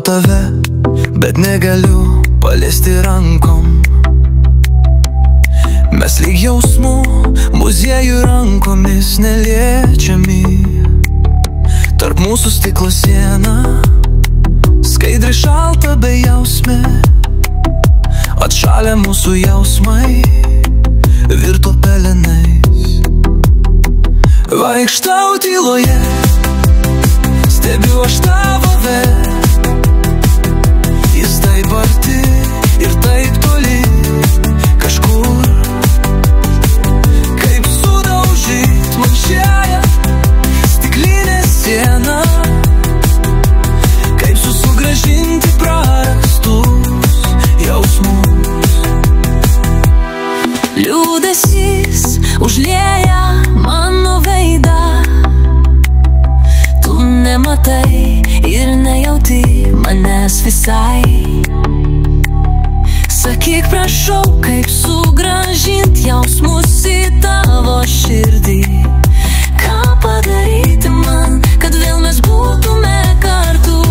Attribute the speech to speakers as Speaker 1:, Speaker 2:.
Speaker 1: tau tave, bet negaliu paliesti rankom. Mes lyg jausmų muziejų rankomis neliečiami. Tarp mūsų stiklo siena, skaidri šalta bejausmė. Atšalę mūsų jausmai virto pelenais. Vaikštau tyloje, stebiu aš tavo veidą. Jis taip arti ir taip toli, kažkur. Kaip sudaužyt man šiąją stiklinę sieną, kaip sugrąžinti prarastus jausmus.
Speaker 2: Liūdesys užlieja mano veidą. Tu nematai ir nejauti manęs visai. Sakyk, prašau, kaip sugrąžint jausmus į tavo širdį. Ką padaryti man, kad vėl mes būtume kartu?